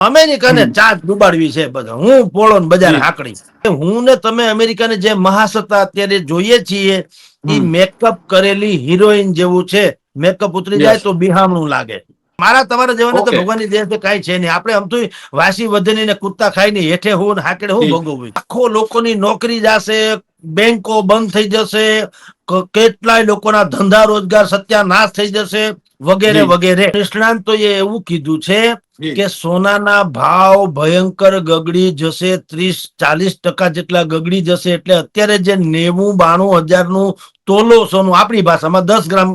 અમેરિકાને ચાચ ડૂબાડવી છે બધા. હું પોળો બજાર હાકડી. હું ને તમે અમેરિકાને જે મહાસત્તા અત્યારે જોઈએ છીએ એ મેકઅપ કરેલી હિરોઈન જેવું છે. મેકઅપ ઉતરી જાય તો બિહામણું લાગે. મારા તમારા જેવાને તો ભગવાનની દયા છે કઈ છે નહીં. આપણે આમ તો વાસી વધની ને કૂદતા ખાઈ નહીં, હેઠે હું હાકડે હું ભોગવવું. આખો લોકોની નોકરી જશે, બેંકો બંધ થઈ જશે, કેટલાય લોકોના ધંધા રોજગાર સત્યાનાશ થઈ જશે વગેરે વગેરે. નિષ્ણાંતોએ એવું કીધું છે કે સોનાના ભાવ ભયંકર ગગડી જશે, 30-40% જેટલા ગગડી જશે. એટલે અત્યારે જે 90-92 હજારનું તોલો સોનું, આપણી ભાષામાં 10 ગ્રામ,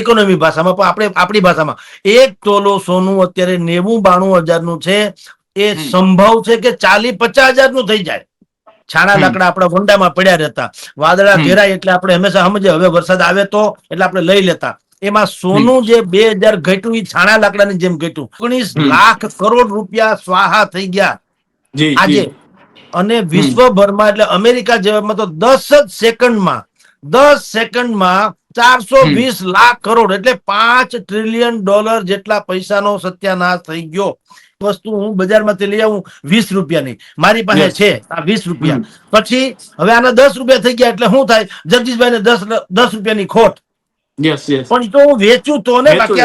ઇકોનોમી ભાષામાં, પણ આપણી ભાષામાં 1 તોલો સોનું અત્યારે 90-92 હજારનું છે. એ સંભવ છે કે 40-50 હજારનું થઈ જાય. છાણા લાકડા આપણા વંડામાં પડ્યા રહેતા, વાદળા ઘેરાય એટલે આપણે હંમેશા સમજે હવે વરસાદ આવે તો, એટલે આપણે લઈ લેતા. એમાં સોનું જે 2000 ઘટ્યું એ છાણા લાકડાની જેમ ઘટ્યું. 19 લાખ કરોડ રૂપિયા સ્વાહા થઈ ગયા આજે. અને વિશ્વભરમાં એટલે અમેરિકા જેવામાં તો 10 સેકન્ડમાં 420 લાખ કરોડ એટલે $5 ટ્રિલિયન જેટલા પૈસાનો સત્યાનાશ થઈ ગયો. વસ્તુ હું બજારમાંથી લઈ આવું 20 રૂપિયાની, મારી પાસે છે આ 20 રૂપિયા. પછી હવે આના 10 રૂપિયા થઈ ગયા એટલે શું થાય? જગદીશભાઈ ને 10 રૂપિયાની ખોટ. પણ તો હું વેચું તો ને, બાકી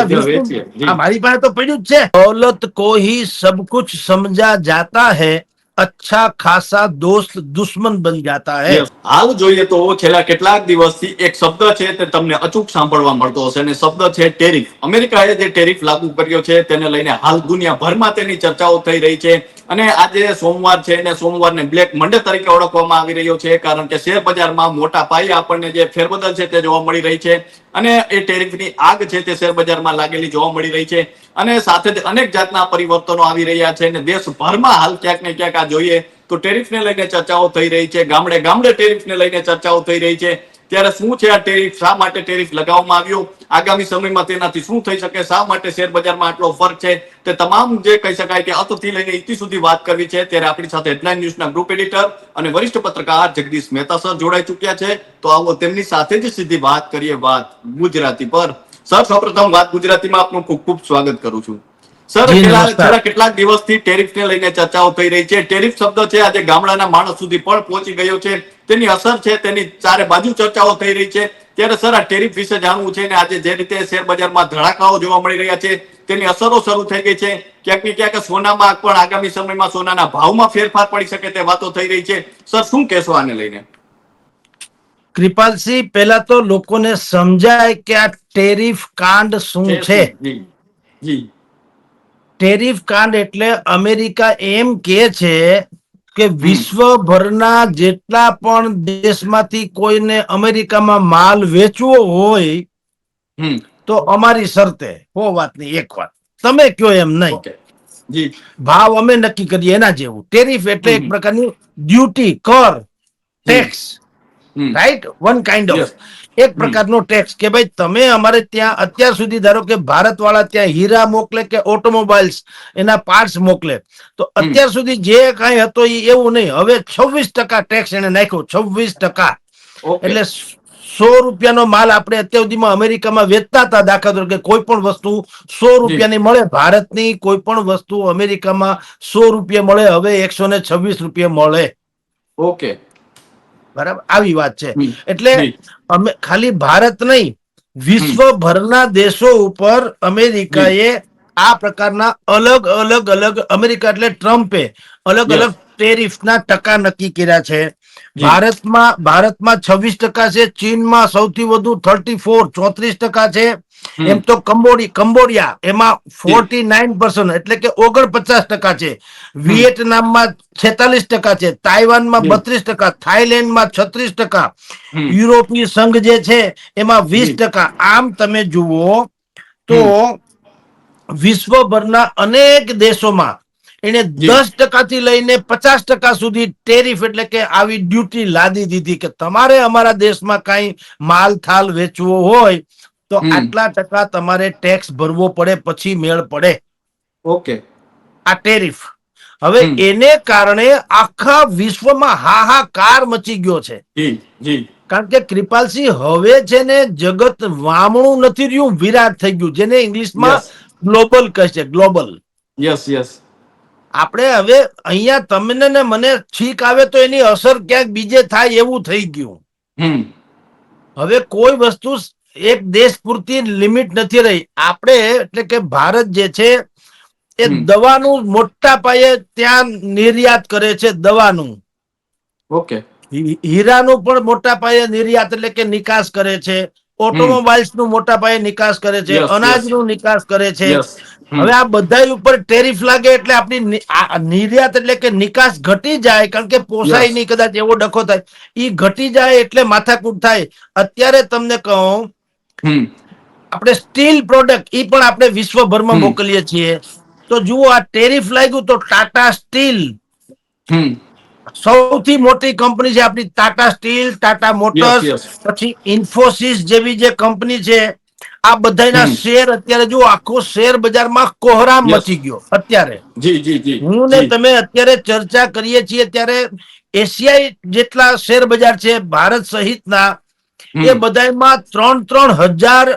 આ મારી પાસે તો પડ્યું જ છે. દौलत को ही सब कुछ समझा जाता है, अच्छा खासा दोस्त दुश्मन बन जाता है. હાલ જોઈએ તો છેલ્લા કેટલાક દિવસથી એક શબ્દ છે તે તમને અચૂક સાંભળવા મળતો હશે, અને શબ્દ છે ટેરિફ. અમેરિકાએ જે ટેરિફ લાગુ કર્યો છે તેને લઈને હાલ દુનિયાભરમાં તેની ચર્ચાઓ થઈ રહી છે. અને આજે સોમવાર છે અને સોમવારને બ્લેક મંડે તરીકે ઓળખવામાં આવી રહ્યો છે, કારણ કે શેર બજારમાં મોટા પાયે આપણને જે ફેરબદલ છે તે જોવા મળી રહી છે. અને એ ટેરિફની આગ છે તે શેર બજારમાં લાગેલી જોવા મળી રહી છે. અને સાથે જ અનેક જાતના પરિવર્તનો આવી રહ્યા છે. અને દેશભરમાં હાલ ક્યાંક ને ક્યાંક આ જોઈએ તો ટેરિફને લઈને ચર્ચાઓ થઈ રહી છે. ગામડે ગામડે ટેરિફને લઈને ચર્ચાઓ થઈ રહી છે. ત્યારે શું છે આ ટેરિફ? શા માટે ટેરિફ લગાવવામાં આવ્યો? આગામી સમયમાં તેનાથી શું થઈ શકે? શા માટે શેર બજારમાં આટલો ફરક છે? તે તમામ જે કહી શકાય કે અતથી લઈને ઇતિ સુધી વાત કરવી છે. ત્યારે આપણી સાથે હેડલાઇન ન્યૂઝના ગ્રુપ એડિટર અને વરિષ્ઠ પત્રકાર જગદીશ મહેતા સર જોડાઈ ચૂક્યા છે. તો આવો તેમની સાથે જ સીધી વાત કરીએ, વાત ગુજરાતી પર. સર, સૌપ્રથમ વાત ગુજરાતીમાં આપનું ખૂબ ખૂબ સ્વાગત કરું છું. સર, છેલ્લા કેટલાક દિવસથી ટેરિફને લઈને ચર્ચાઓ થઈ રહી છે. ટેરિફ શબ્દ છે આજે ગામડાના માણસ સુધી પણ પહોંચી ગયો છે. તેની અસર છે તેની ચારે બાજુ ચર્ચાઓ થઈ રહી છે. ત્યારે સર, આ ટેરિફ વિશે જાણવું છે. અને આજે જે રીતે શેર બજારમાં ધડાકાઓ જોવા મળી રહ્યા છે તેની અસરો શરૂ થઈ ગઈ છે. ક્યાંક ને ક્યાંક સોનામાં પણ આગામી સમયમાં સોનાના ભાવમાં ફેરફાર પડી શકે તે વાતો થઈ રહી છે. સર, શું કહેશો આને લઈને? કૃપાલસિંહ, પહેલા તો લોકોને સમજાય કે આ ટેરિફ કાંડ શું છે. ટેરિફ કાંડ એટલે અમેરિકા એમ કે છે કે વિશ્વભરના જેટલા પણ દેશમાંથી કોઈને અમેરિકામાં માલ વેચવો હોય તો અમારી શરતે. હો વાતની એક વાત, તમે કયો એમ નહીં, ભાવ અમે નક્કી કરીએ એના જેવું. ટેરિફ એટલે એક પ્રકારની ડ્યુટી, કર, tax, right? One kind of એક પ્રકારનો ટેક્સ કે ભાઈ તમે અમારે ત્યાં અત્યાર સુધી ધારો કે ભારત વાળા ત્યાં હીરા મોકલે કે ઓટોમોબાઈલ્સ એના પાર્ટ્સ મોકલે, તો અત્યાર સુધી જે કઈ હતો એ એવું નહીં. હવે 26% ટેક્સ એને નાખ્યો, 26%. એટલે 100 રૂપિયાનો માલ આપણે અત્યાર સુધીમાં અમેરિકામાં વેચતા હતા, દાખલા તરીકે કોઈ પણ વસ્તુ 100 રૂપિયાની મળે, ભારતની કોઈ પણ વસ્તુ અમેરિકામાં 100 રૂપિયા મળે, હવે 126 રૂપિયા મળે. ઓકે, બરાબર, આવી વાત છે. એટલે અમે ખાલી ભારત નહીં, વિશ્વભરના દેશો ઉપર અમેરિકાએ આ પ્રકારના અલગ અલગ અમેરિકા એટલે ટ્રમ્પે અલગ અલગ ટેરિફના ટકા નક્કી કર્યા છે. ભારતમાં 26% છે, ચીનમાં સૌથી વધુ 34-34% છે. એમ તો કંબોડિયા એમાં 49% એટલે કે 49% છે. વિયેટનામમાં 46% છે, તાઇવાનમાં 32%, થાઈલેન્ડમાં 36%, યુરોપીય સંઘ જે છે એમાં 20%. આમ તમે જુઓ તો વિશ્વભરના અનેક દેશોમાં એને 10% થી લઈને 50% સુધી ટેરિફ એટલે કે આવી ડ્યુટી લાદી દીધી કે તમારે અમારા દેશમાં કઈ માલ થાલ વેચવો હોય તો આટલા ટકા તમારે ટેક્સ ભરવો પડે, પછી મેળ પડે. ઓકે, આ ટેરિફ. હવે એને કારણે આખા વિશ્વમાં હાહાકાર મચી ગયો છે. કારણ કે કૃપાલસિંહ હવે છે ને જગત વામણું નથી રહ્યું, વિરાટ થઈ ગયું, જેને ઇંગ્લિશમાં ગ્લોબલ કહે છે. ગ્લોબલ, યસ યસ, આપણે હવે અહીંયા તમને ને મને છીક આવે તો એની અસર ક્યાંક બીજે થાય એવું થઈ ગયું. હમ હવે કોઈ વસ્તુ એક દેશ પૂરતી લિમિટ નથી રહી. આપણે એટલે કે ભારત જે છે એ હમ દવાનું મોટા પાયે ત્યાં નિર્યાત કરે છે. દવાનું, ઓકે. હીરાનું પણ મોટા પાયે નિર્યાત એટલે કે નિકાસ કરે છે. હમ ઓટોમોબાઈલ્સ નું મોટા પાયે નિકાસ કરે છે. યસ યસ અનાજનું નિકાસ કરે છે. યસ. હમ હવે આ બધા ઉપર ટેરિફ લાગે એટલે આપણી નિર્યાત એટલે કે નિકાસ ઘટી જાય, કારણ કે પોસાય યસ. નહીં, કદાચ એવો ડખો થાય, ઈ ઘટી જાય એટલે માથાકૂટ થાય. અત્યારે તમને કહું, હમ આપણે સ્ટીલ પ્રોડક્ટ ઈ પણ આપણે વિશ્વભરમાં હમ મોકલીએ છીએ. તો જુઓ, આ ટેરિફ લાગ્યું તો ટાટા સ્ટીલ હમ સૌથી મોટી કંપની છે આપણી, Tata steel, Tata yes motors, yes. પછી ઇન્ફોસિસ જેવી જે કંપની છે, આ બધાના હમ શેર અત્યારે જુઓ, આખો શેર બજારમાં કોહરામ યસ. મચી ગયો. અત્યારે જી જી જી હું ને જી. તમે અત્યારે ચર્ચા કરીએ છીએ ત્યારે એશિયાઈ જેટલા શેર બજાર છે ભારત સહિતના, એ હમ બધામાં 3,000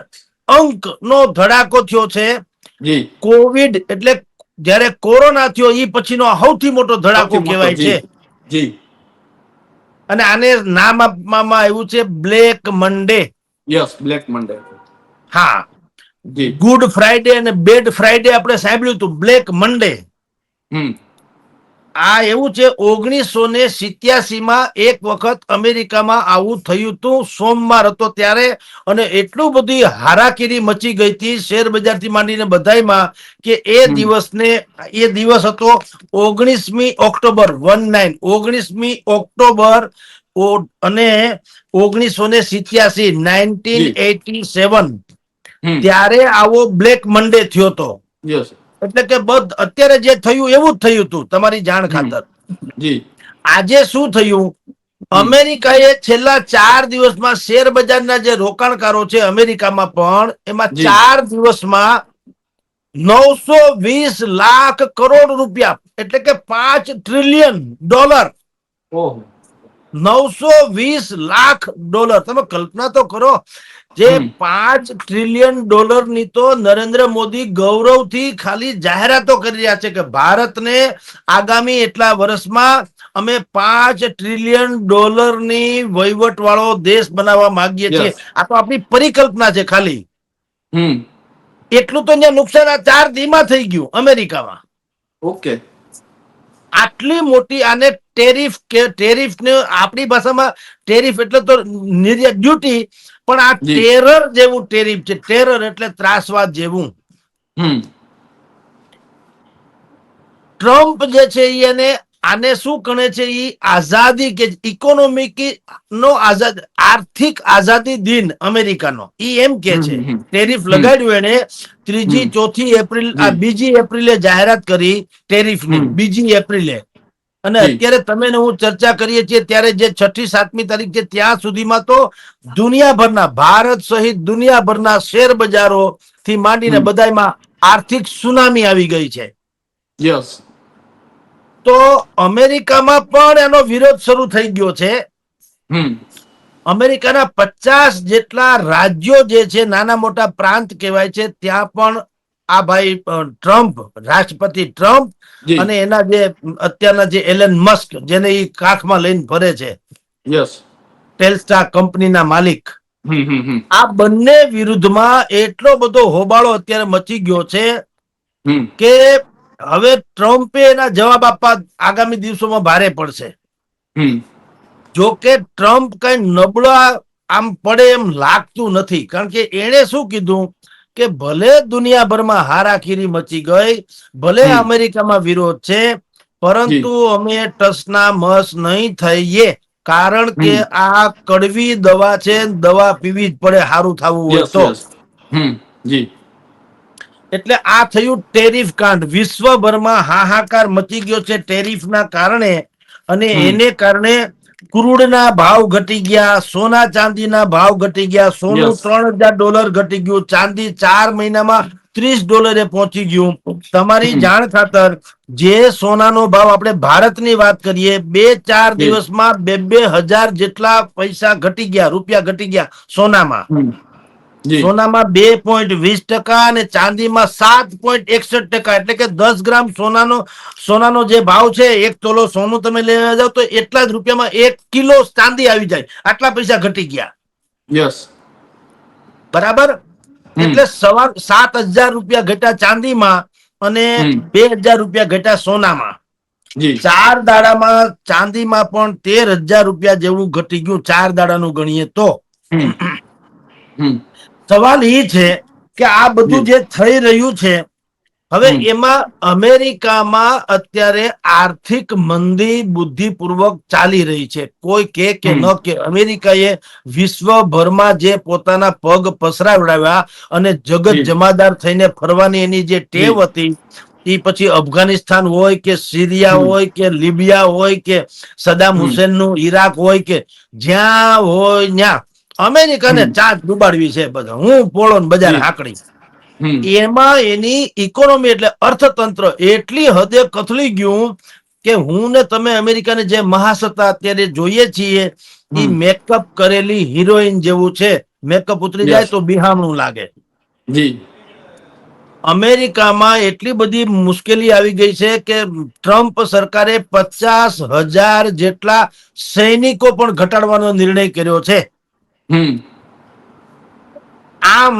અંક નો ધડાકો થયો છે. જી. કોવિડ એટલે જયારે કોરોના થયો એ પછીનો સૌથી મોટો ધડાકો સૌથી મોટો. કહેવાય છે. જી જી. અને આને નામ આપવામાં આવ્યું છે બ્લેક મંડે. યસ, બ્લેક મંડે. હા, જી. ગુડ ફ્રાઈડે અને બેડ ફ્રાઈડે આપણે સાંભળ્યું હતું, બ્લેક મંડે. હમ આ એવું છે, 1987 માં એક વખત અમેરિકામાં આવું થયું હતું. સોમવાર હતો ત્યારે, અને એટલું બધી હારાકીરી મચી ગઈ હતી શેર બજાર થી માંડીને બધાયમાં, કે એ હમ દિવસને, એ દિવસ હતો 19મી ઓક્ટોબર, 19મી ઓક્ટોબર, અને 1987, જી. 1987, હમ ત્યારે આવો બ્લેક મંડે થયો હતો. યસ. એટલે કે અત્યારે જે થયું એવું જ થયું હતું, તમારી જાણ હમ ખાતર. જી. આજે શું થયું, હમ અમેરિકાએ છેલ્લા 4 દિવસમાં શેર બજારના જે રોકાણકારો છે અમેરિકામાં પણ, એમાં જી. 4 દિવસમાં 920 લાખ કરોડ રૂપિયા, એટલે કે $5 ટ્રિલિયન, ઓહો. 920 લાખ ડોલર, તમે કલ્પના તો કરો. જે હમ $5 ટ્રિલિયન ની તો નરેન્દ્ર મોદી ગૌરવથી ખાલી જાહેરાતો કરી રહ્યા છે કે ભારતને આગામી એટલા વર્ષમાં અમે $5 ટ્રિલિયન ની વહીવટ વાળો દેશ બનાવવા માંગીએ છીએ. યસ. આ તો આપણી પરિકલ્પના છે ખાલી. હમ એટલું તો અહીંયા નુકસાન આ 4 દીમાં થઈ ગયું અમેરિકામાં. ઓકે. આટલી મોટી, આને ટેરિફ કે, ટેરિફ ને આપણી ભાષામાં ટેરિફ એટલે તો નિર્યાત ડ્યુટી, પણ આ જી. ટેરર જેવું ટેરિફ છે. ટેરર એટલે ત્રાસવાદ જેવું. હમ ટ્રમ્પ જે છે એને આને શું ગણે છે, એ આઝાદી કે ઇકોનોમિક નો આઝાદ, આર્થિક આઝાદી દિન અમેરિકાનો, ઈ એમ કે હમ છે. હમ ટેરિફ હમ લગાડ્યું એને હમ 3જી 4થી એપ્રિલ, આ જી. 2જી એપ્રિલે જાહેરાત કરી ટેરિફની, હમ 2જી એપ્રિલે. અને જી. અત્યારે તમે ને હું ચર્ચા કરીએ છીએ ત્યારે જે 6ઠી 7મી તારીખ છે, ત્યાં સુધીમાં તો દુનિયાભરના, ભારત સહિત દુનિયાભરના શેર બજારો થી માંડીને હમ બધામાં આર્થિક સુનામી આવી ગઈ છે. યસ. તો અમેરિકામાં પણ એનો વિરોધ શરૂ થઈ ગયો છે. હમ અમેરિકાના 50 જેટલા રાજ્યો જે છે, નાના મોટા પ્રાંત કહેવાય છે, ત્યાં પણ આ ભાઈ ટ્રમ્પ, રાષ્ટ્રપતિ ટ્રમ્પ, જી. અને એના જે અત્યારના જે એલન મસ્ક, જેને એ કાખમાં લઈને ફરે છે, યસ. ટેલ્સ્ટા કંપનીના માલિક, હમ આ બંને વિરુદ્ધમાં એટલો બધો હોબાળો અત્યારે મચી ગયો છે હમ કે હવે ટ્રમ્પે એના જવાબ આપવા આગામી દિવસોમાં ભારે પડશે. હમ જો કે ટ્રમ્પ કઈ નબળા આમ પડે એમ લાગતું નથી, કારણ કે એણે શું કીધું કે ભલે દુનિયાભરમાં હારાકીરી મચી ગઈ, ભલે હમ અમેરિકામાં વિરોધ છે, જી. પરંતુ અમે ટસના મસ નહીં થઈએ, કારણ કે હમ આ કડવી દવા છે, દવા પીવી જ પડે સારું થવું હોય યસ તો. યસ. જી. એટલે આ થયું ટેરિફ કાંડ. વિશ્વભરમાં હાહાકાર મચી ગયો છે ટેરિફના કારણે, અને હમ એને કારણે ક્રૂડના ભાવ ઘટી ગયા, સોના ચાંદીના ભાવ ઘટી ગયા. સોનું યસ. $3,000 ઘટી ગયું, ચાંદી 4 મહિનામાં $30 પહોંચી ગયું. તમારી હમ જાણ ખાતર, જે સોનાનો ભાવ, આપણે ભારતની વાત કરીએ, 2-4 જી. દિવસમાં 2,000 જેટલા પૈસા ઘટી ગયા, રૂપિયા ઘટી ગયા સોનામાં. હમ જી સોનામાં 2.20% અને ચાંદીમાં 7.61%. એટલે કે 10 ગ્રામ સોનાનો જે ભાવ છે, 1 તોલો સોનું તમે લેવા જાવ તો એટલા જ રૂપિયામાં 1 કિલો ચાંદી આવી જાય. આટલા પૈસા ઘટી ગયા. યસ. બરાબર. એટલે 7,000 રૂપિયા ઘટ્યા ચાંદીમાં અને 2,000 રૂપિયા ઘટ્યા સોનામાં. જી 4 દાડામાં ચાંદીમાં પણ 13,000 રૂપિયા જેવું ઘટી ગયું, 4 દાડાનું ગણીએ તો. હમ હમ સવાલ એ છે કે આ બધું જી જે થઈ રહ્યું છે, હવે હમ એમાં અમેરિકામાં અત્યારે આર્થિક મંદી બુદ્ધિપૂર્વક ચાલી રહી છે. કોઈ કે ન કે અમેરિકાએ વિશ્વભરમાં જે પોતાના પગ પસરાવડાવ્યા અને જગત જી જમાદાર થઈને ફરવાની એની જે ટેવ જી હતી, એ પછી અફઘાનિસ્તાન હોય કે સિરિયા હોય કે લિબિયા હોય કે સદામ હુસેન નું ઈરાક હોય કે જ્યાં હોય ત્યાં અમેરિકાને ચાંચ ડુબાડવી છે. બધા હું પોળો ને બજાર જી હાકડી. હમ એમાં એની ઇકોનોમી એટલે અર્થતંત્ર એટલી હદે કથળી ગયું કે હું ને તમે અમેરિકાને જે મહાસત્તા અત્યારે જોઈએ છીએ, એ મેકઅપ કરેલી હિરોઈન જેવું છે. મેકઅપ ઉતરી જાય યસ તો બિહામણું લાગે. જી અમેરિકામાં એટલી બધી મુશ્કેલી આવી ગઈ છે કે ટ્રમ્પ સરકારે 50,000 જેટલા સૈનિકો પણ ઘટાડવાનો નિર્ણય કર્યો છે. હમ આમ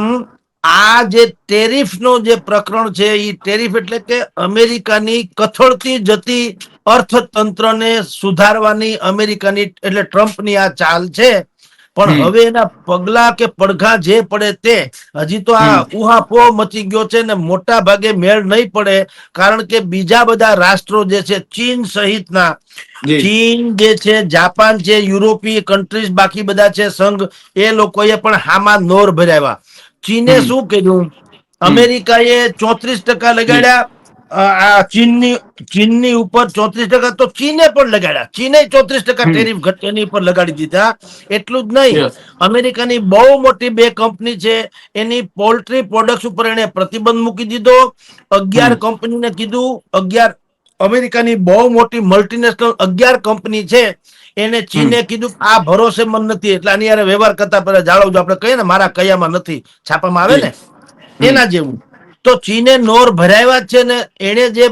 આ જે ટેરિફ નો જે પ્રકરણ છે, એ ટેરિફ એટલે કે અમેરિકાની કથળતી જતી અર્થતંત્રને સુધારવાની અમેરિકાની એટલે ટ્રમ્પની આ ચાલ છે. પણ હવે એના પગલા કે પડઘા જે પડે તે, હજી તો આ ઉહાપો મચી ગયો છે ને મોટા ભાગે મેળ નહીં પડે. કારણ કે બીજા બધા રાષ્ટ્રો જે છે, ચીન સહિતના, જી ચીન જે છે, જાપાન છે, યુરોપીય કન્ટ્રીઝ બાકી બધા છે સંઘ, એ લોકોએ પણ હામાં નોર ભરાવ્યા. ચીને શું કર્યું? અમેરિકાએ 34% જી લગાડ્યા આ ચીનની ઉપર 34%, તો ચીને પણ લગાડ્યા. ચીને 34% ટેરિફ એની ઉપર લગાડી દીધા. એટલું જ નહીં, યસ અમેરિકાની બહુ મોટી 2 કંપની છે, એની પોલ્ટ્રી પ્રોડક્ટ્સ ઉપર એને પ્રતિબંધ મૂકી દીધો. 11 કંપનીને કીધું, 11 અમેરિકાની બહુ મોટી મલ્ટીનેશનલ 11 કંપની છે, એને ચીને કીધું આ ભરોસેમંદ નથી, એટલે આની યારે વ્યવહાર કરતા પહેલા જાળવજો. આપણે કહીએ ને મારા કયામાં નથી, છાપામાં આવે જી ને એના જેવું. તો ચીને નોર ભરાવ્યા છે ને એને જે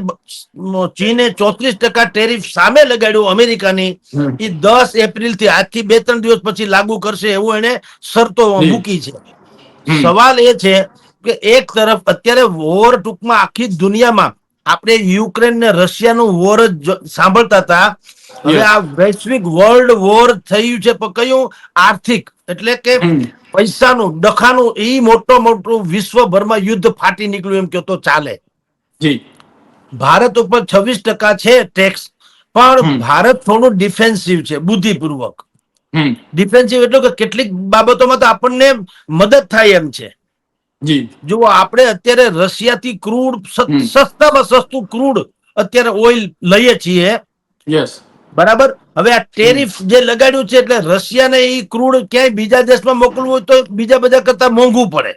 ચીને 34% ટેરિફ સામે લગાડ્યું અમેરિકાની, એ 10 એપ્રિલ થી, આજથી 2-3 દિવસ પછી લાગુ કરશે એવું એને શરતો જી મૂકી છે. સવાલ એ છે કે એક તરફ અત્યારે વોર, ટૂંકમાં આખી દુનિયામાં આપણે યુક્રેન ને રશિયાનું વોર જ સાંભળતા હતા. હવે યસ આ વૈશ્વિક વર્લ્ડ વોર થયું છે, પણ કયું? આર્થિક, એટલે કે પૈસાનું ડખાનું, એ મોટું વિશ્વભરમાં યુદ્ધ ફાટી નીકળ્યું એમ કહો તો ચાલે. જી ભારત ઉપર 26% છે ટેક્સ, પણ ભારત થોડું ડિફેન્સિવ છે, બુદ્ધિપૂર્વક. ડિફેન્સિવ એટલે કે કેટલીક બાબતોમાં તો આપણને મદદ થાય એમ છે. જી જુઓ, આપણે અત્યારે રશિયાથી ક્રૂડ, સસ્તામાં સસ્તું ક્રૂડ અત્યારે ઓઇલ લઈએ છીએ. યસ બરાબર. હવે આ ટેરિફ જે લગાડ્યું છે, એટલે રશિયાને એ ક્રૂડ ક્યાંય બીજા દેશમાં મોકલવું હોય તો બીજા બધા કરતા મોંઘું પડે.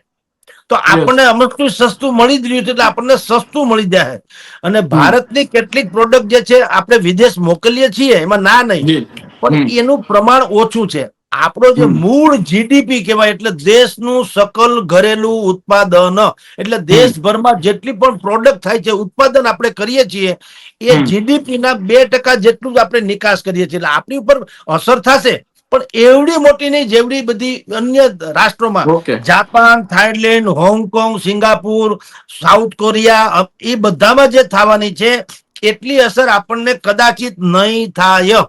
તો યસ આપણને અમુક સસ્તું મળી જ રહ્યું છે, એટલે આપણને સસ્તું મળી જાય. અને ભારતની કેટલીક પ્રોડક્ટ જે છે, આપણે વિદેશ મોકલીએ છીએ, એમાં ના નહીં, જી પણ એનું પ્રમાણ ઓછું છે. આપણો જે મૂળ જીડીપી કહેવાય, એટલે દેશનું સકલ ઘરેલું ઉત્પાદન, એટલે દેશભરમાં જેટલી પણ પ્રોડક્ટ થાય છે, ઉત્પાદન આપણે કરીએ છીએ, એ જીડીપી ના 2% જેટલું જ આપણે નિકાસ કરીએ છીએ. એટલે આપણી ઉપર અસર થશે, પણ એવડી મોટી નહીં જેવડી બધી અન્ય રાષ્ટ્રોમાં, okay Japan, Thailand, Hong Kong, Singapore, South Korea, એ બધામાં જે થવાની છે, એટલી અસર આપણને કદાચિત નહીં થાય.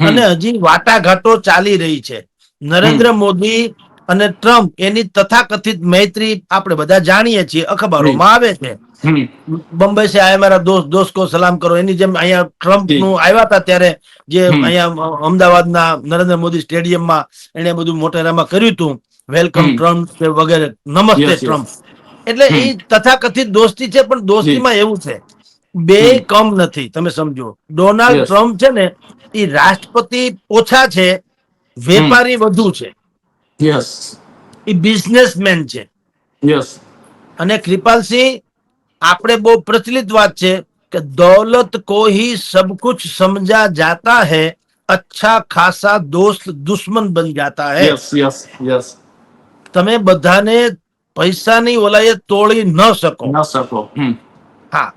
અને હજી વાટાઘાટો ચાલી રહી છે. નરેન્દ્ર મોદી અને ટ્રમ્પ, એની તથાકથિત મૈત્રી આપણે બધા જાણીએ છીએ, જી અખબારોમાં આવે છે. બંબઈ સે આયા મારા દોસ્ત, દોસ્ત કો સલામ કરો, એની જેમ અહીંયા ટ્રમ્પ જી નું આવ્યા હતા ત્યારે, જે અહીંયા અમદાવાદના નરેન્દ્ર મોદી સ્ટેડિયમમાં એને બધું મોટેરામાં કર્યું હતું, વેલકમ ટ્રમ્પ વગેરે, નમસ્તે યસ યસ ટ્રમ્પ. એટલે એ તથાકથિત દોસ્તી છે, પણ જી દોસ્તીમાં એવું છે, બે કમ નથી. તમે સમજો, ડોનાલ્ડ યસ ટ્રમ્પ છે ને, એ રાષ્ટ્રપતિ ઓછા છે, વેપારી વધુ છે, યસ એ બિઝનેસમેન છે. યસ અને કૃપાલસિંહ, આપણે બહુ પ્રચલિત વાત છે કે દौलत को ही सब कुछ समझा जाता है, अच्छा खासा दोस्त दुश्मन बन जाता है. યસ યસ યસ તમે બધાને પૈસાની ઓલાએ તોડી ન શકો. ન શકો. હા,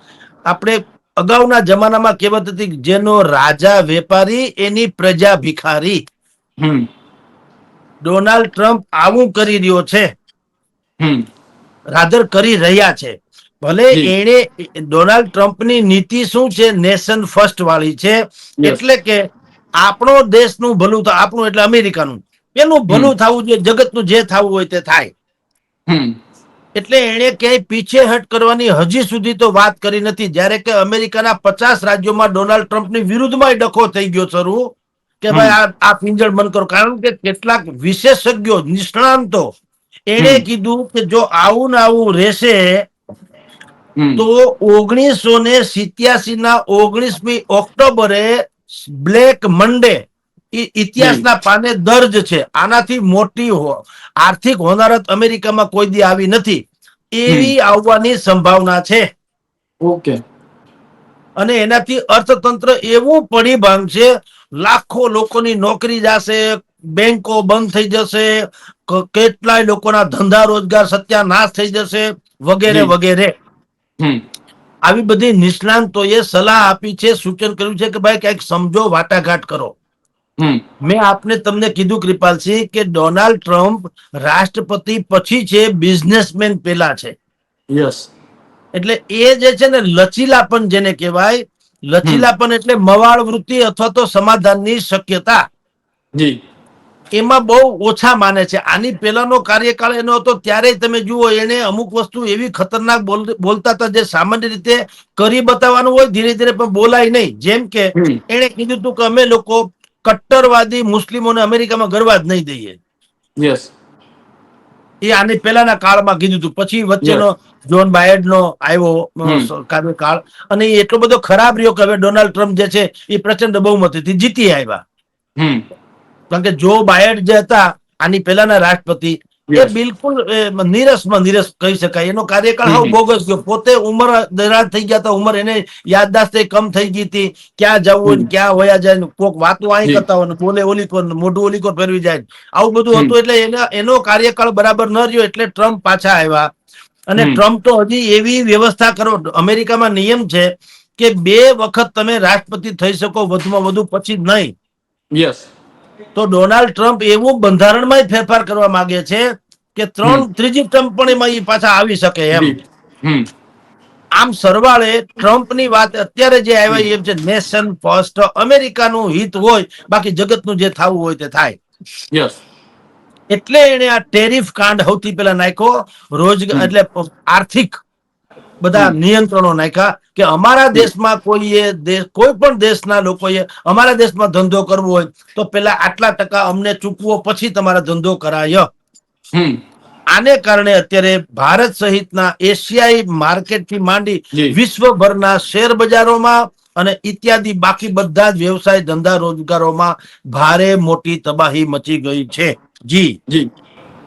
આપણે અગાઉના જમાનામાં કહેવત હતી, જેનો રાજા વેપારી એની પ્રજા ભિખારી. હમ ડોનાલ્ડ ટ્રમ્પ આવું કરી રહ્યો છે, હમ રાધર કરી રહ્યા છે. ભલે જી એને ડોનાલ્ડ ટ્રમ્પની નીતિ શું છે, નેશન ફર્સ્ટ વાળી છે. યસ. એટલે કે આપણો દેશનું ભલું, આપણું એટલે અમેરિકાનું એનું હમ ભલું થવું જોઈએ, જગતનું જે થવું હોય તે થાય. હમ એટલે એણે ક્યાંય પીછેહટ કરવાની હજી સુધી તો વાત કરી નથી. જ્યારે કે અમેરિકાના 50 રાજ્યોમાં ડોનાલ્ડ ટ્રમ્પની વિરુદ્ધમાં ડખો થઈ ગયો શરૂ, કે હમ ભાઈ આ પિંજણ બંધ કરો. કારણ કે કેટલાક વિશેષજ્ઞો, નિષ્ણાંતો એણે હમ કીધું કે જો આવું ને આવું રહેશે હમ તો 1987 ના 19મી ઓક્ટોબરે બ્લેક મંડે જી ઇતિહાસના પાને દર્જ છે. આનાથી મોટી આર્થિક હોનારત અમેરિકામાં કોઈ દી આવી નથી, હમ એવી આવવાની સંભાવના છે. ઓકે. અને એનાથી અર્થતંત્ર એવું પડી ભાંગશે, લાખો લોકોની નોકરી જશે, બેંકો બંધ થઈ જશે, કેટલાય લોકોના ધંધા રોજગાર સત્યાનાશ થઈ જશે, વગેરે જી વગેરે. હમ આવી બધી નિષ્ણાંતોએ સલાહ આપી છે, સૂચન કર્યું છે કે ભાઈ કંઈક સમજો, વાટાઘાટ કરો. હમ મેં તમને કીધું કૃપાલસિંહ, કે ડોનાલ્ડ ટ્રમ્પ રાષ્ટ્રપતિ પછી છે, બિઝનેસમેન પેલા છે. યસ. એટલે એ જે છે ને, લચીલાપન જેને કહેવાય, હમ લચીલાપન એટલે મવાળ વૃત્તિ અથવા તો સમાધાનની શક્યતા, જી એમાં બહુ ઓછા માને છે. આની પહેલાનો કાર્યકાળ એનો હતો, ત્યારે તમે જુઓ એને અમુક વસ્તુ એવી ખતરનાક બોલતા હતા, જે સામાન્ય રીતે કરી બતાવવાનું હોય, ધીરે ધીરે પણ બોલાય નહીં. જેમ કે હમ એણે કીધું હતું કે અમે લોકો કટ્ટરવાદી મુસ્લિમોને અમેરિકામાં ગરવા જ નહીં દઈએ. યસ. એ આની પહેલાના કાળમાં કીધું હતું. પછી યસ. વચ્ચેનો જોન બાયડનો હમ આવ્યો કાર્યકાળ, અને એ એટલો બધો ખરાબ રહ્યો કે હવે ડોનાલ્ડ ટ્રમ્પ જે છે એ પ્રચંડ બહુમતીથી જીતી આવ્યા. હમ કારણ કે જો બાયડ જે હતા આની પહેલાના રાષ્ટ્રપતિ, એ યસ. બિલકુલ નીરસમાં નીરસ કહી શકાય. એનો કાર્યકાળ હાવ હમ બોગસ ગયો. પોતે ઉંમર દરાજ થઈ ગયા હતા, ઉંમર એને યાદદાસ્ત કમ થઈ ગઈ હતી, ક્યાં જવું હોય હમ ને ક્યાં વયા જાય, કોઈક વાતો અહીં જી કરતા હોય, બોલે ઓલી કોર, મોઢું ઓલી કોર ફેરવી જાય, આવું બધું હમ હતું. એટલે એનો કાર્યકાળ બરાબર ન રહ્યો, એટલે ટ્રમ્પ પાછા આવ્યા. અને હમ ટ્રમ્પ તો હજી એવી વ્યવસ્થા કરો, અમેરિકામાં નિયમ છે કે 2 વખત તમે રાષ્ટ્રપતિ થઈ શકો, વધુમાં વધુ, પછી નહીં. યસ. તો ડોનાલ્ડ ટ્રમ્પ એવું બંધારણમાં ફેરફાર કરવા માંગે છે કે હમ ત્રીજી ટ્રમ્પ પણ એમાં પાછા આવી શકે એમ. જી હમ આમ સરવાળે ટ્રમ્પની વાત અત્યારે જે હમ આવ્યા એમ છે, નેશન ફર્સ્ટ, અમેરિકાનું હિત હોય, બાકી જગતનું જે થવું હોય તે થાય. યસ. એટલે એને આ ટેરિફ કાંડ સૌથી પહેલા નાખ્યો, હમ એટલે આર્થિક બધા હમ નિયંત્રણો નાખ્યા, કે અમારા જી દેશમાં કોઈ પણ દેશના લોકોએ અમારા દેશમાં ધંધો કરવો હોય તો પેલા આટલા ટકા અમને ચૂકવો, પછી તમારા ધંધો કરાય. હમ આને કારણે અત્યારે ભારત સહિતના એશિયાઈ માર્કેટથી માંડી જી વિશ્વભરના શેર બજારોમાં અને ઇત્યાદિ બાકી બધા જ વ્યવસાય, ધંધા, રોજગારોમાં ભારે મોટી તબાહી મચી ગઈ છે. જી જી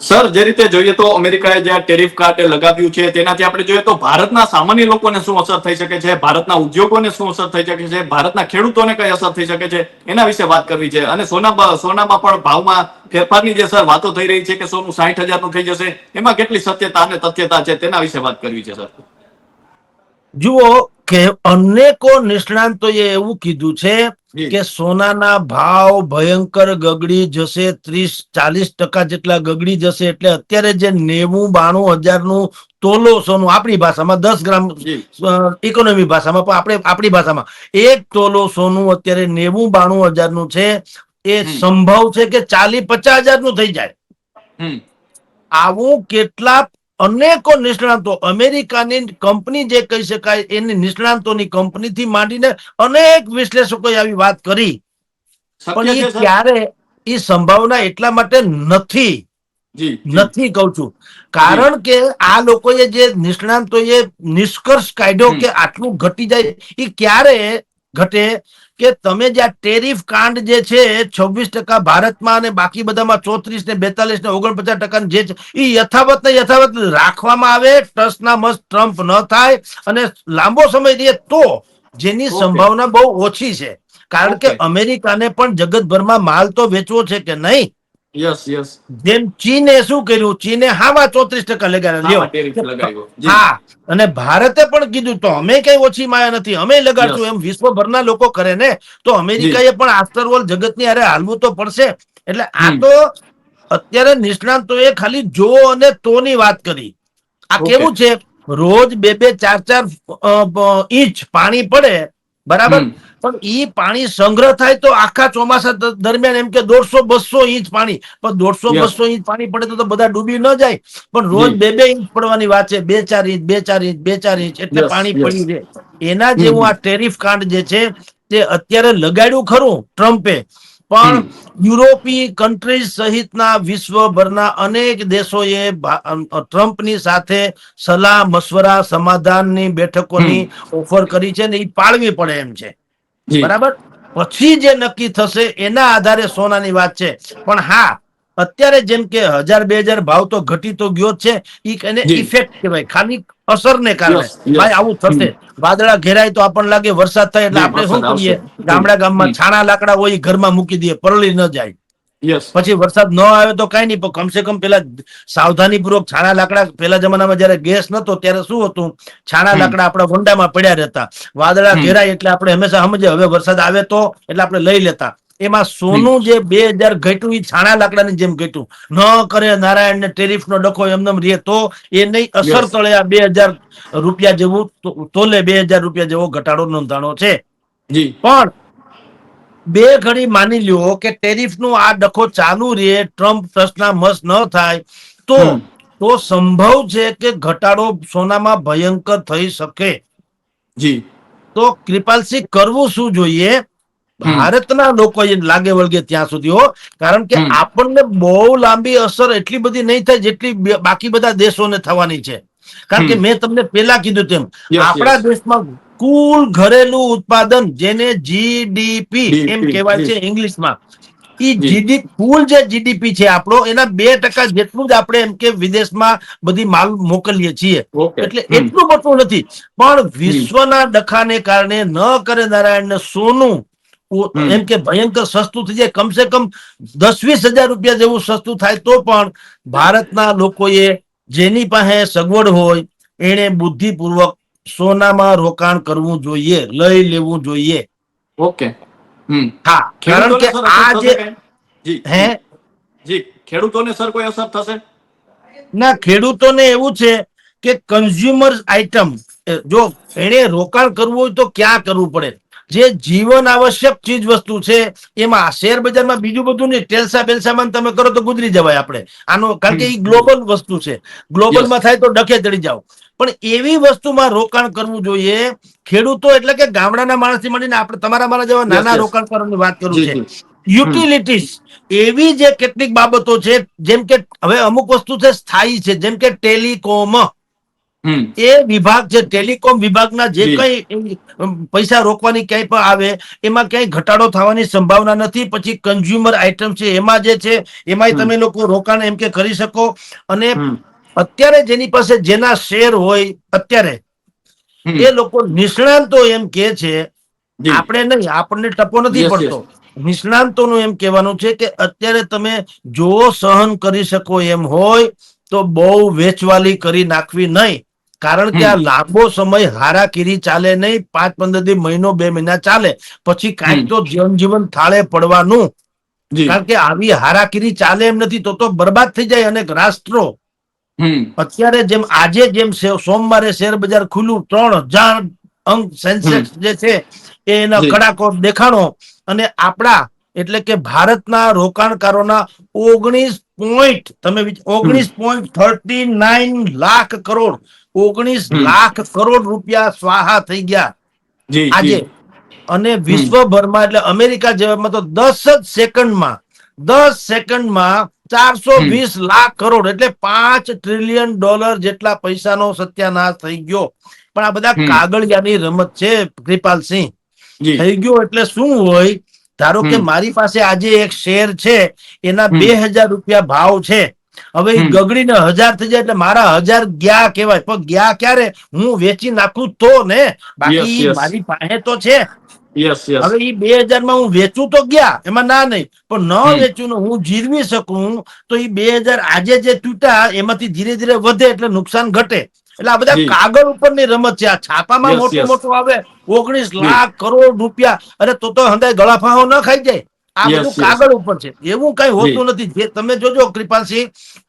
સર, જે રીતે જોઈએ તો અમેરિકાએ જે ટેરિફ કાટ લગાવ્યું છે, તેનાથી આપણે જોઈએ તો ભારતના સામાન્ય લોકોને શું અસર થઈ શકે છે, ભારતના ઉદ્યોગોને શું અસર થઈ શકે છે, ભારતના ખેડૂતોને કઈ અસર થઈ શકે છે, એના વિશે વાત કરવી છે. અને સોનામાં પણ ભાવમાં ફેરફારની જે સર વાતો થઈ રહી છે કે સોનું 60,000 નું થઈ જશે, એમાં કેટલી સત્યતા અને તથ્યતા છે, તેના વિશે વાત કરવી છે સર. જુઓ કે અનેકો નિષ્ણાંતોએ એવું કીધું છે જી કે સોનાના ભાવ ભયંકર ગગડી જશે, 30-40% જેટલા ગગડી જશે. એટલે અત્યારે જે 90-92 હજારનું તોલો સોનું, આપણી ભાષામાં 10 ગ્રામ, જી ઇકોનોમી ભાષામાં, પણ આપણી ભાષામાં 1 તોલો સોનું અત્યારે 90-92 હજારનું છે. એ હમ સંભવ છે કે 40-50 હજારનું થઈ જાય. હમ આવું કેટલાક અનેકો નિષ્ણાંતો, અમેરિકાની કંપની જે કહી શકાય એની નિષ્ણાંતોની કંપનીથી માંડીને અનેક વિશ્લેષકોએ આવી વાત કરી, પણ શક્ય એ છે સર. ક્યારે, એ સંભાવના એટલા માટે નથી, જી જી કહું છું. જી કારણ કે આ લોકોએ જે નિષ્ણાંતોએ નિષ્કર્ષ કાઢ્યો હમ કે આટલું ઘટી જાય, એ ક્યારે ઘટે કે તમે જે આ ટેરિફ કાંડ જે છે, 26% ભારતમાં અને બાકી બધામાં 34 ને 42 ને 49% જે છે, એ યથાવત ને યથાવત રાખવામાં આવે, ટસ ના મસ ટ્રમ્પ ન થાય અને લાંબો સમય રહે તો, જેની ઓકે સંભાવના બહુ ઓછી છે. કારણ કે ઓકે અમેરિકાને પણ જગતભરમાં માલ તો વેચવો છે કે નહીં. Yes yes. જેમ ચીને શું કર્યું, ચીને હાવા 34% લગાડ્યા લ્યો. ટેરિફ લગાવ્યો. જી. હા, અને ભારતે પણ કીધું તો અમે કઈ ઓછી માયા નથી, અમે લગાડશું, યસ. એમ વિશ્વભરના લોકો કરે ને. તો જી. અમેરિકાએ પણ આફ્ટર ઓલ જગતની હારે હાલવું તો પડશે. એટલે આ હમ. તો અત્યારે નિષ્ણાંતોએ ખાલી જો અને તોની વાત કરી. આ ઓકે. કેવું છે, રોજ 2-2, 4-4 ઇંચ પાણી પડે, બરાબર, હમ. પણ ઈ પાણી સંગ્રહ થાય તો આખા ચોમાસા દરમિયાન એમ કે 150-200 ઇંચ પાણી, પણ દોઢસો યસ. બસો ઇંચ પાણી પડે તો બધા ડૂબી ન જાય. પણ રોજ જી. 2-2 ઇંચ પડવાની વાત છે, 2-4 ઇંચ, 2-4 ઇંચ, 2-4 ઇંચ એટલે યસ પાણી યસ. પડ્યું છે. એના હમ જેવું હમ આ ટેરિફ કાંડ જે છે તે અત્યારે લગાડ્યું ખરું ટ્રમ્પે, હમ. પણ યુરોપીય કન્ટ્રીઝ સહિતના વિશ્વભરના અનેક દેશોએ ટ્રમ્પની સાથે સલાહ મશવરા સમાધાનની હમ. બેઠકોની ઓફર કરી છે ને એ પાળવી પડે એમ છે. જી. બરાબર, પછી જે નક્કી થશે એના આધારે સોનાની વાત છે. પણ હા, અત્યારે જેમ કે 1000-2000 ભાવ તો ઘટી તો ગયો જ છે. ઈ એને જી. ઇફેક્ટ કહેવાય, ખાલી અસરને કારણે. યસ ભાઈ યસ. આવું હમ. થશે, વાદળા ઘેરાય તો આપણને લાગે વરસાદ થાય, એટલે જી, આપણે વરસાદ શું કરીએ, આવશે. જી. ગામમાં હમ. છાણા લાકડા હોય ઈ ઘરમાં મૂકી દઈએ, પરળી ન જાય. યસ. પછી વરસાદ ન આવે તો કઈ નહીં, પણ કમસે કમ પેલા સાવધાની પૂર્વક છાણા લાકડા, પેલા જમાનામાં જયારે ગેસ નતો ત્યારે શું હતું, છાણા હમ. લાકડા આપણા વંડામાં પડ્યા રહેતા. વાદળા હમ. ઘેરાય એટલે આપણે હંમેશા સમજે હવે વરસાદ આવે તો, એટલે આપણે લઈ લેતા. એમાં હમ. સોનું જે 2000 ઘટ્યું એ છાણા લાકડાની જેમ ઘટ્યું. ન કરે નારાયણ ને ટેરિફ નો ડખો એમને રે તો એ નહીં અસર યસ. તળે આ 2000 રૂપિયા જેવું તોલે 2000 રૂપિયા જેવો ઘટાડો નોંધાણો છે. જી. પણ બે ઘડી માની લ્યો કે ટેરિફ નું આ ડખો ચાલુ રહે, ટ્રમ્પ પ્રશ્ન મસ ન થાય તો હમ. તો સંભવ છે કે ઘટાડો સોનામાં ભયંકર થઈ શકે. જી. તો કૃપાલસિંહ કરવું શું જોઈએ? હમ. ભારતના લોકો લાગે વળગે ત્યાં સુધી હો, કારણ કે હમ. આપણને બહુ લાંબી અસર એટલી બધી નહીં થાય જેટલી બાકી બધા દેશોને થવાની છે. કારણ કે હમ. મેં તમને પેલા કીધું તેમ, યસ આપણા યસ. દેશમાં કુલ ઘરેલું ઉત્પાદન, જેને જીડીપી એમ ડીપી. કહેવાય જી. છે ઇંગ્લિશમાં, ઈ જી. કુલ જે જીડીપી છે આપણો, એના 2% જેટલું જ આપણે એમ કે વિદેશમાં બધી માલ મોકલીએ છીએ. ઓકે. એટલે હમ. એટલું બધું નથી, પણ હમ. વિશ્વના ડખાને કારણે ન કરે નારાયણ સોનું હમ. એમ કે ભયંકર સસ્તું થઈ જાય, કમસે કમ 10-20 હજાર રૂપિયા જેવું સસ્તું થાય તો પણ ભારતના લોકોએ, જેની પાસે સગવડ હોય, એને બુદ્ધિપૂર્વક સોનામાં રોકાણ કરવું જોઈએ, લઈ લેવું જોઈએ. ઓકે. હમ. હા, કારણ ખેડૂતોને કે સર અસર આ થશે જે કઈ? જી હે જી. જી, ખેડૂતોને સર કોઈ અસર થશે? ના, ખેડૂતોને એવું છે કે કન્ઝ્યુમર આઇટમ, જો એને રોકાણ કરવું હોય તો ક્યાં કરવું પડે? જે જીવન આવશ્યક ચીજ વસ્તુ છે એમાં, શેર બજારમાં બીજું બધું નહીં, ટેલસા બેલસામાં તમે કરો તો ગુજરી જવાય આપણે આનો, કારણ કે હમ. એ ગ્લોબલ વસ્તુ છે. યસ. ગ્લોબલમાં થાય તો ડખે ચડી જાવ. પણ એવી વસ્તુમાં રોકાણ કરવું જોઈએ, ખેડૂતો એટલે કે ગામડાના માણસથી મળીને આપણે તમારા મારા જેવા યસ નાના યસ. રોકાણકારોની વાત કરું જી છે. જી. હમ. યુટિલિટીઝ એવી જે કેટલીક બાબતો છે, જેમ કે હવે અમુક વસ્તુ છે સ્થાયી છે, જેમ કે ટેલિકોમ, હમ. એ વિભાગ છે, ટેલિકોમ વિભાગના જે જી. કઈ પૈસા રોકવાની ક્યાંય પણ આવે એમાં ક્યાંય ઘટાડો થવાની સંભાવના નથી. પછી કન્ઝ્યુમર આઇટમ છે એમાં જે છે એમાંય હમ. તમે લોકો રોકાણ એમ કે કરી શકો. અને હમ. અત્યારે જેની પાસે જેના શેર હોય અત્યારે, હમ. એ લોકો નિષ્ણાંતો એમ કે છે, જી. આપણે નહીં, આપણને ટપો નથી યસ પડતો, યસ. નિષ્ણાંતોનું એમ કહેવાનું છે કે અત્યારે તમે જો સહન કરી શકો એમ હોય તો બહુ વેચવાલી કરી નાખવી નહીં. કારણ કે હમ. આ લાંબો સમય હારાકીરી ચાલે નહીં, 5-15 દી, મહિનો 2 મહિના ચાલે, પછી કાંઈક હમ. તો જનજીવન થાળે પડવાનું. જી. કારણ કે આવી હારાકીરી ચાલે એમ નથી, તો બરબાદ થઈ જાય અનેક રાષ્ટ્રો. હમ. અત્યારે જેમ આજે જેમ સોમવારે શેર બજાર ખુલ્લું, 3000 અંક હમ. સેન્સેક્સ જે છે એના જી. કડાકો દેખાણો, અને આપણા એટલે કે ભારતના રોકાણકારોના 19 પોઈન્ટ, તમે હમ. 19.39 લાખ કરોડ, 19 હમ. લાખ કરોડ રૂપિયા સ્વાહા થઈ ગયા જી જી. આજે. અને હમ. વિશ્વભરમાં એટલે અમેરિકા જેવામાં તો 10 સેકન્ડમાં 420 હમ. લાખ કરોડ, એટલે $5 ટ્રિલિયન જેટલા પૈસાનો સત્યાનાશ થઈ ગયો. પણ આ બધા હમ. કાગળિયાની રમત છે કૃપાલસિંહ. જી. થઈ ગયો એટલે શું હોય? ધારો કે હમ. મારી પાસે આજે એક શેર છે, એના હમ. 2000 રૂપિયા ભાવ છે. હવે એ હમ. ગગડીને 1000 થઈ જાય એટલે મારા 1000 ગયા કહેવાય. પણ ગયા ક્યારે? હું વેચી નાખું તો ને, યસ બાકી યસ. મારી પાસે તો છે. Yes yes. હવે એ 2000 માં હું વેચું તો ગયા, એમાં ના નહીં, પણ ન હમ. વેચું ને હું જીરવી શકું તો એ 2000 આજે જે તૂટ્યા એમાંથી ધીરે ધીરે વધે એટલે નુકસાન ઘટે. એટલે આ બધા જી. કાગળ ઉપરની રમત છે. આ છાપામાં યસ મોટું યસ. મોટું આવે 19 જી. લાખ કરોડ રૂપિયા, અરે તો હંધાય ગળાફાઓ ન ખાઈ જાય. આ બધું યસ યસ. કાગળ ઉપર છે, એવું કઈ જી. હોતું નથી. જે તમે જોજો કૃપાલસિંહ,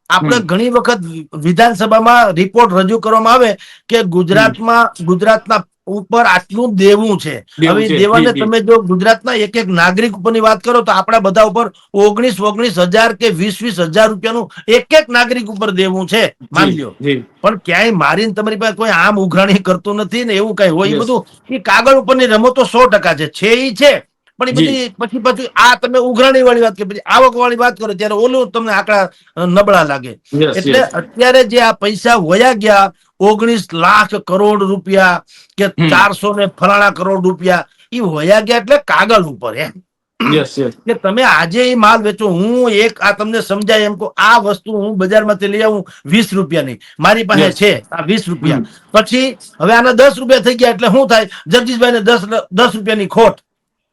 આપણે હમ. ઘણી વખત વિધાનસભામાં રિપોર્ટ રજૂ કરવામાં આવે કે હમ. ગુજરાતના ઉપર આટલું દેવું છે. હવે દેવું એ છે. જી દેવાને જી. તમે જો ગુજરાતના એક એક નાગરિક ઉપરની વાત કરો તો આપણા બધા ઉપર 19,000 કે 20,000 રૂપિયાનું એક એક નાગરિક ઉપર દેવું છે, માન જી લ્યો. જી. પણ ક્યાંય મારીને તમારી પાસે કોઈ આમ ઉઘરાણી કરતું નથી ને એવું કઈ હોય. એ યસ. બધું એ કાગળ ઉપરની રમતો 100% છે એ છે. પણ એ જી. બધી પછી પછી આ તમે ઉઘરાણી વાળી વાત કે પછી આવક વાળી વાત કરો ત્યારે ઓલું તમને આંકડા નબળા લાગે. યસ એટલે યસ. અત્યારે જે આ પૈસા વયા ગયા 19 લાખ કરોડ રૂપિયા કે હમ. 400 ને ફલાણા કરોડ રૂપિયા, એ વયા ગયા એટલે કાગળ ઉપર એમ યસ યસ. કે તમે આજે એ માલ વેચો. હું એક આ તમને સમજાય એમ કહું, આ વસ્તુ હું બજારમાંથી લઈ આવું 20 રૂપિયાની, મારી પાસે યસ. છે આ 20 રૂપિયા, હમ. પછી હવે આના 10 રૂપિયા થઈ ગયા એટલે શું થાય, જગદીશભાઈ ને 10 રૂપિયાની ખોટ.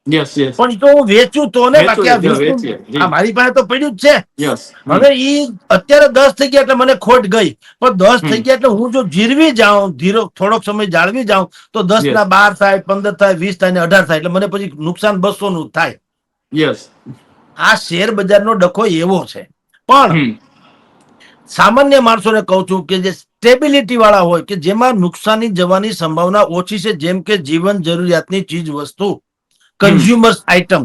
Yes yes. પણ તો હું વેચું તો ને, બાકી આ વેચો 20 નું વેચીએ. આ જી. મારી પાસે તો પડ્યું જ છે. યસ. હમ. હવે ઈ અત્યારે 10 થઈ ગયા એટલે મને ખોટ ગઈ, પણ 10 થઈ હમ. ગયા એટલે હું જો જીરવી જાઉં, ધીરો થોડોક સમય જાળવી જાઉં તો 10 યસ ના 12 થાય, 15 થાય, 20 થાય ને 18 થાય, એટલે મને પછી નુકસાન 200 નું થાય. યસ. આ શેર બજારનો ડખો એવો છે. પણ હમ. સામાન્ય માણસોને કહું છું કે જે સ્ટેબિલિટી વાળા હોય, કે જેમાં નુકસાની જવાની સંભાવના ઓછી છે, જેમ કે જીવન જરૂરિયાતની ચીજ વસ્તુ, હમ. કન્ઝ્યુમર્સ આઇટમ,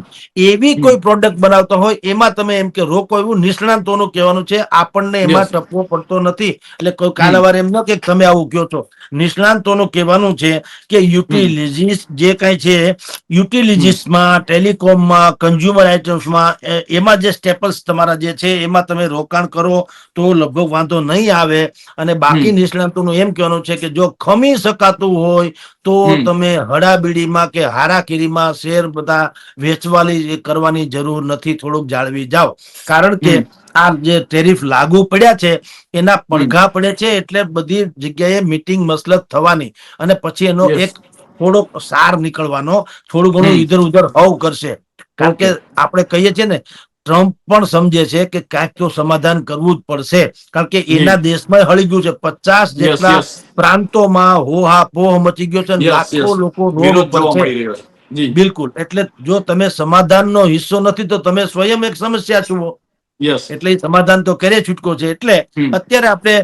એવી હમ. કોઈ પ્રોડક્ટ બનાવતા હોય એમાં તમે એમ કે રોકો, એવું નિષ્ણાંતોનું કહેવાનું છે. આપણને એમાં યસ. ટપવો પડતો નથી. એટલે કોઈ હમ. કાલાવાર એમ ન કે તમે આવું કહો છો. નિષ્ણાંતોનું કહેવાનું છે કે હમ. યુટિલિટીઝ જે કઈ છે, હમ. યુટિલિટીઝમાં, ટેલિકોમમાં, કન્ઝ્યુમર આઇટમ્સમાં, એમાં જે સ્ટેપલ્સ તમારા જે છે એમાં તમે રોકાણ કરો તો લગભગ વાંધો નહીં આવે. અને બાકી હમ. નિષ્ણાંતોનું એમ કહેવાનું છે કે જો ખમી શકાતું હોય તો હમ. તમે હડાબીડીમાં કે હારાકીરીમાં શેર બધા વેચવાની કરવાની જરૂર નથી, થોડુંક જાળવી જાઓ. કારણ કે હમ. આ જે ટેરિફ લાગુ પડ્યા છે એના હમ. પડઘા પડે છે, એટલે બધી જગ્યાએ મીટિંગ મસલત થવાની અને પછી એનો યસ. એક થોડોક સાર નીકળવાનો, થોડું ઘણું હમ. ઇધર ઉધર હવ કરશે. કારણ કે ઓકે. આપણે કહીએ છીએ ને, ટ્રમ્પ પણ સમજે છે કે કાંઈક તો સમાધાન કરવું જ પડશે. કારણ કે જી. એના દેશમાં હળી ગયું છે. 50 યસ જેટલા યસ. પ્રાંતોમાં હોહાપોહ મચી ગયો છે, યસ લાખો યસ. લોકો રોડ વિરોધ ઉપર જોવા છે. મળી રહ્યો છે. જી. બિલકુલ. એટલે જો તમે સમાધાનનો હિસ્સો નથી તો તમે સ્વયં એક સમસ્યા છો. યસ. એટલે ઈ સમાધાન તો કરે છૂટકો છે. એટલે હમ. અત્યારે આપણે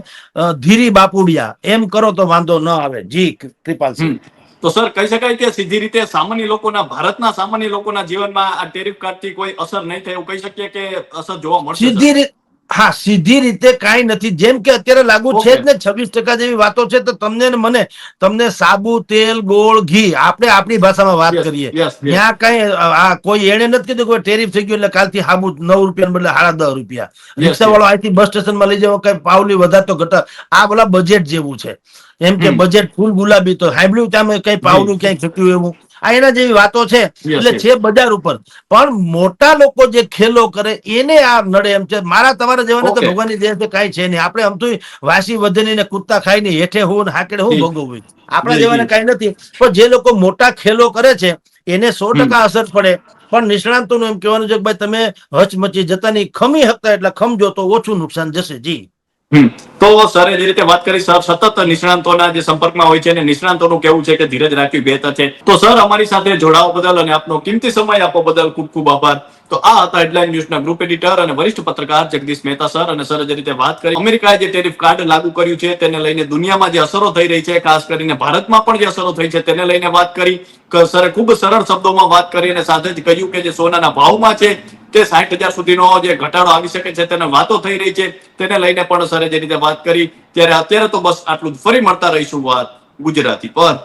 ધીરી બાપુડિયા એમ કરો તો વાંધો ન આવે. જી કૃપાલસિંહ. હમ. તો સર કહી શકાય કે સીધી રીતે સામાન્ય લોકોના, ભારતના સામાન્ય લોકોના જીવનમાં આ ટેરિફ કાર્ડથી કોઈ અસર નહીં થાય એવું કહી શકીએ કે અસર જોવા મળશે સર? હા, સીધી રીતે કાંઈ નથી. જેમ કે અત્યારે લાગુ છે ઓકે. જ ને, 26% જેવી વાતો છે. તો તમને ને મને, તમને સાબુ, તેલ, ગોળ, ઘી, આપણે આપણી ભાષામાં વાત યસ કરીએ, યસ યસ. ત્યાં કઈ આ કોઈ એણે નથી કીધું કોઈ ટેરિફ થઈ ગયું એટલે કાલથી સાબુ 9 રૂપિયા બદલે 10.5 રૂપિયા. યસ રિક્ષા વાળો યસ. અહીંથી બસ સ્ટેશનમાં લઈ જાવ, કઈ પાવલી વધારતો ઘટા, આ બોલા બજેટ જેવું છે. એમ કે હમ. બજેટ ફૂલ ગુલાબી, તો સાંભળ્યું ત્યાં કઈ જી. પાવલું ક્યાંય ઘટ્યું એવું? આ એના જેવી વાતો છે. યસ એટલે યસ. છે બજાર ઉપર. પણ મોટા લોકો જે ખેલો કરે એને આ નડે એમ છે. મારા તમારા જેવાને તો ઓકે. ભગવાનની દયા છે કાંઈ છે નહીં. આપણે આમ તો વાસી વધની ને કૂદતા ખાઈ ને હેઠે હું ને હાકડે હું જી ભોગવવું. આપણા જી જેવાને જી. કાંઈ નથી. પણ જે લોકો મોટા ખેલો કરે છે એને હમ. 100% અસર પડે. પણ નિષ્ણાંતોનું એમ કહેવાનું છે કે ભાઈ તમે હચમચી જતા નહીં, ખમી શકતા એટલે ખમજો તો ઓછું નુકસાન જશે. જી. તો સરે જે રીતે વાત કરી, સર સતત નિષ્ણાંતોના જે સંપર્કમાં હોય છે અને નિષ્ણાંતોનું કહેવું છે કે ધીરજ રાખવી બહેતર છે. તો સર અમારી સાથે જોડાવા બદલ અને આપનો કિંમતી સમય આપવા બદલ ખૂબ ખૂબ આભાર. તો આ હતા હેડલાઇન ન્યૂઝના ગ્રુપ એડિટર અને વરિષ્ઠ પત્રકાર જગદીશ મહેતા સર. અને સર જે રીતે વાત કરી, અમેરિકાએ જે ટેરિફ કાર્ડ લાગુ કર્યું છે તેને લઈને દુનિયામાં જે અસરો થઈ રહી છે, ખાસ કરીને ભારતમાં પણ જે અસરો થઈ છે તેને લઈને વાત કરી. સરે ખૂબ સરળ શબ્દોમાં વાત કરી અને સાથે જ કહ્યું કે જે સોનાના ભાવમાં છે તે 60,000 સુધીનો જે ઘટાડો આવી શકે છે તેને વાતો થઈ રહી છે, તેને લઈને પણ સરે જે રીતે વાત કરી. ત્યારે અત્યારે તો બસ આટલું જ. ફરી મળતા રહીશું વાત ગુજરાતી પર.